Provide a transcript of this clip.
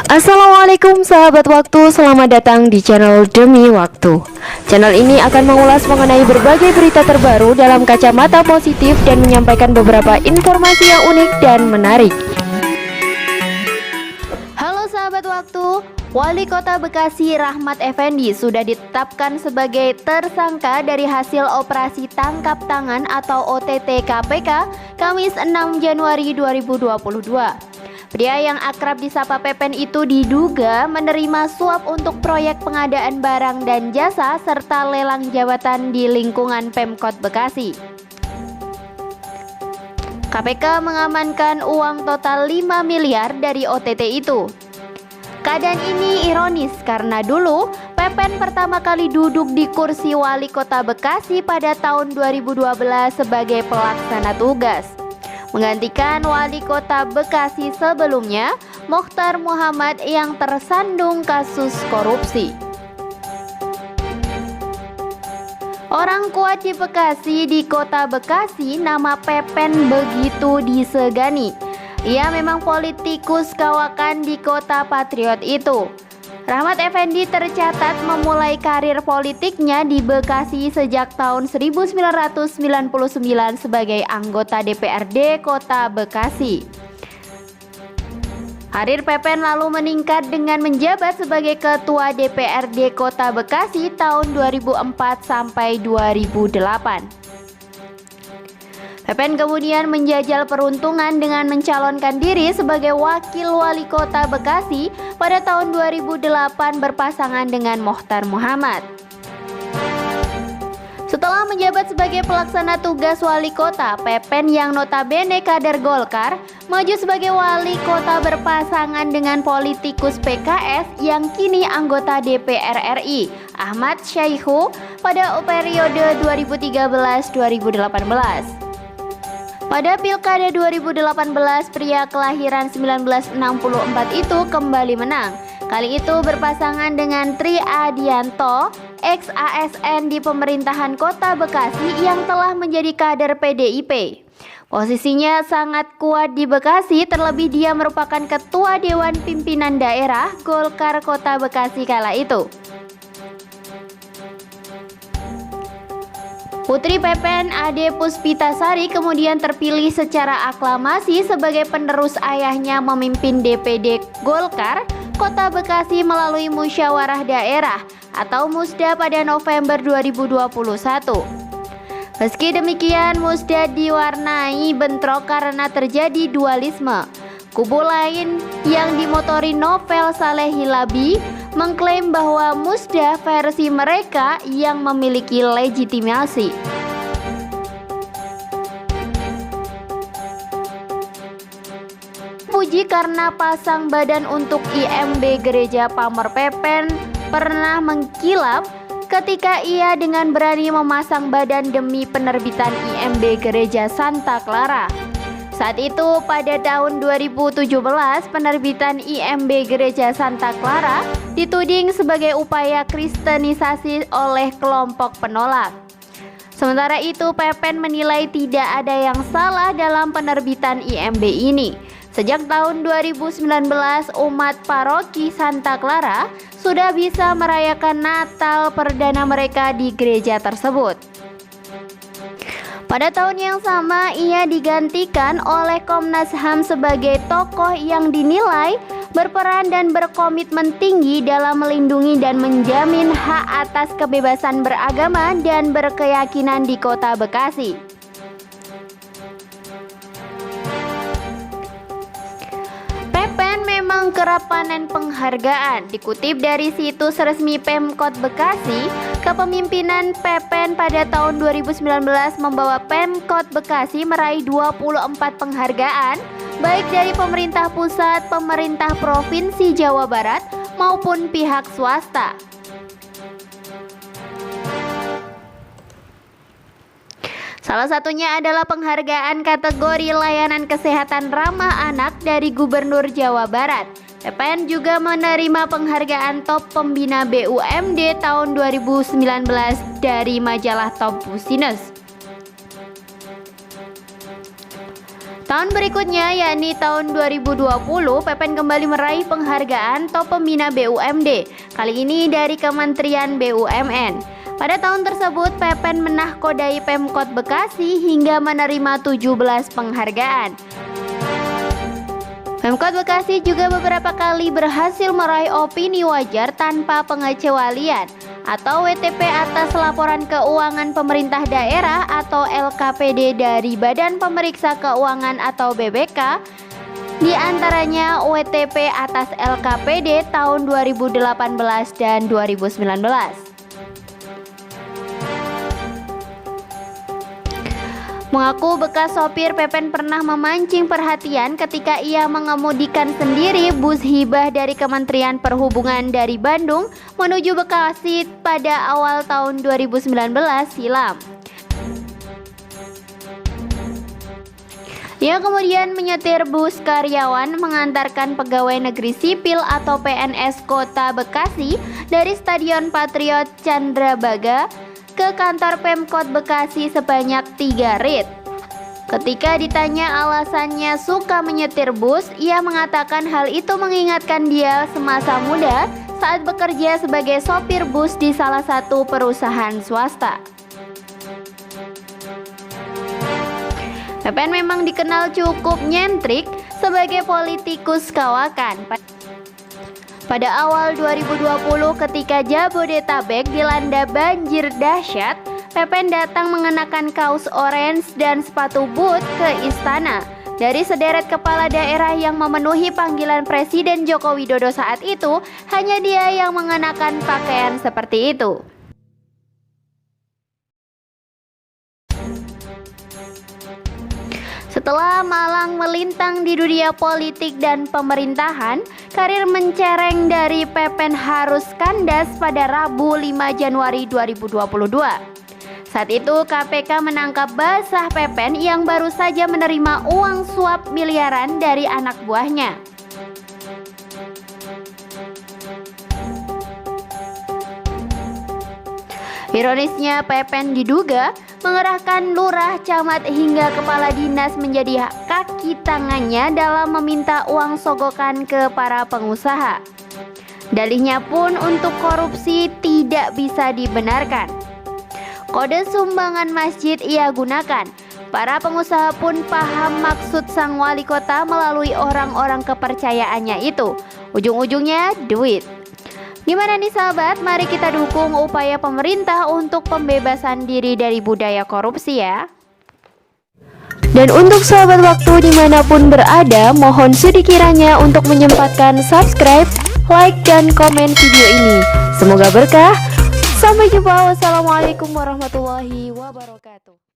Assalamualaikum sahabat waktu, selamat datang di channel Demi Waktu. Channel ini akan mengulas mengenai berbagai berita terbaru dalam kacamata positif dan menyampaikan beberapa informasi yang unik dan menarik. Halo sahabat waktu, Wali Kota Bekasi Rahmat Effendi sudah ditetapkan sebagai tersangka dari hasil operasi tangkap tangan atau OTT KPK Kamis 6 Januari 2022. Pria yang akrab disapa Pepen itu diduga menerima suap untuk proyek pengadaan barang dan jasa serta lelang jabatan di lingkungan Pemkot Bekasi. KPK mengamankan uang total 5 miliar dari OTT itu. Keadaan ini ironis karena dulu Pepen pertama kali duduk di kursi Wali Kota Bekasi pada tahun 2012 sebagai pelaksana tugas, menggantikan Wali Kota Bekasi sebelumnya, Mokhtar Muhammad yang tersandung kasus korupsi. Orang kuat di Bekasi, di Kota Bekasi, nama Pepen begitu disegani. Ia memang politikus kawakan di Kota Patriot itu. Rahmat Effendi tercatat memulai karir politiknya di Bekasi sejak tahun 1999 sebagai anggota DPRD Kota Bekasi. Karir Pepen lalu meningkat dengan menjabat sebagai Ketua DPRD Kota Bekasi tahun 2004 sampai 2008. Pepen kemudian menjajal peruntungan dengan mencalonkan diri sebagai Wakil Wali Kota Bekasi pada tahun 2008 berpasangan dengan Mokhtar Muhammad. Setelah menjabat sebagai pelaksana tugas Wali Kota, Pepen yang notabene kader Golkar maju sebagai Wali Kota berpasangan dengan politikus PKS yang kini anggota DPR RI, Ahmad Syaihu, pada periode 2013-2018. Pada Pilkada 2018, pria kelahiran 1964 itu kembali menang. Kali itu berpasangan dengan Tri Adianto, ex-ASN di pemerintahan Kota Bekasi yang telah menjadi kader PDIP. Posisinya sangat kuat di Bekasi, terlebih dia merupakan Ketua Dewan Pimpinan Daerah Golkar Kota Bekasi kala itu. Putri Pepen, Ade Puspitasari, kemudian terpilih secara aklamasi sebagai penerus ayahnya memimpin DPD Golkar Kota Bekasi melalui musyawarah daerah atau Musda pada November 2021. Meski demikian, Musda diwarnai bentrok karena terjadi dualisme. Kubu lain yang dimotori Novel Saleh Hilabi mengklaim bahwa Musda versi mereka yang memiliki legitimasi. Puji karena pasang badan untuk IMB Gereja Pamor, Pepen pernah mengkilap ketika ia dengan berani memasang badan demi penerbitan IMB Gereja Santa Clara. Saat itu pada tahun 2017 penerbitan IMB Gereja Santa Clara dituding sebagai upaya kristenisasi oleh kelompok penolak. Sementara itu Pepen menilai tidak ada yang salah dalam penerbitan IMB ini. Sejak tahun 2019 umat paroki Santa Clara sudah bisa merayakan Natal perdana mereka di gereja tersebut. Pada tahun yang sama, ia digantikan oleh Komnas HAM sebagai tokoh yang dinilai berperan dan berkomitmen tinggi dalam melindungi dan menjamin hak atas kebebasan beragama dan berkeyakinan di Kota Bekasi. Pepen memang kerap panen penghargaan. Dikutip dari situs resmi Pemkot Bekasi, kepemimpinan Pepen pada tahun 2019 membawa Pemkot Bekasi meraih 24 penghargaan, baik dari pemerintah pusat, pemerintah Provinsi Jawa Barat, maupun pihak swasta. Salah satunya adalah penghargaan kategori layanan kesehatan ramah anak dari Gubernur Jawa Barat. Pepen juga menerima penghargaan top pembina BUMD tahun 2019 dari majalah Top Business. Tahun berikutnya, yakni tahun 2020, Pepen kembali meraih penghargaan Top Pembina BUMD, kali ini dari Kementerian BUMN. Pada tahun tersebut, Pepen menahkodai Pemkot Bekasi hingga menerima 17 penghargaan. Pemkot Bekasi juga beberapa kali berhasil meraih opini wajar tanpa pengecualian atau WTP atas laporan keuangan pemerintah daerah atau LKPD dari Badan Pemeriksa Keuangan atau BPK, di antaranya WTP atas LKPD tahun 2018 dan 2019. Mengaku bekas sopir, Pepen pernah memancing perhatian ketika ia mengemudikan sendiri bus hibah dari Kementerian Perhubungan dari Bandung menuju Bekasi pada awal tahun 2019 silam. Ia kemudian menyetir bus karyawan mengantarkan pegawai negeri sipil atau PNS Kota Bekasi dari Stadion Patriot Candrabaga ke kantor Pemkot Bekasi sebanyak 3 rit. Ketika ditanya alasannya suka menyetir bus, ia mengatakan hal itu mengingatkan dia semasa muda saat bekerja sebagai sopir bus di salah satu perusahaan swasta. Pepen memang dikenal cukup nyentrik sebagai politikus kawakan. Pada awal 2020 ketika Jabodetabek dilanda banjir dahsyat, Pepen datang mengenakan kaos orange dan sepatu boot ke istana. Dari sederet kepala daerah yang memenuhi panggilan Presiden Joko Widodo saat itu, hanya dia yang mengenakan pakaian seperti itu. Setelah malang melintang di dunia politik dan pemerintahan, karir mencereng dari Pepen harus kandas pada Rabu 5 Januari 2022. Saat itu KPK menangkap basah Pepen yang baru saja menerima uang suap miliaran dari anak buahnya. Ironisnya, Pepen diduga mengerahkan lurah, camat hingga kepala dinas menjadi kaki tangannya dalam meminta uang sogokan ke para pengusaha. Dalihnya pun untuk korupsi tidak bisa dibenarkan. Kode sumbangan masjid ia gunakan. Para pengusaha pun paham maksud sang wali kota melalui orang-orang kepercayaannya itu. Ujung-ujungnya duit. Gimana nih sahabat, mari kita dukung upaya pemerintah untuk pembebasan diri dari budaya korupsi ya. Dan untuk sahabat waktu dimanapun berada, mohon sedikiranya untuk menyempatkan subscribe, like, dan komen video ini. Semoga berkah. Sampai jumpa. Wassalamualaikum warahmatullahi wabarakatuh.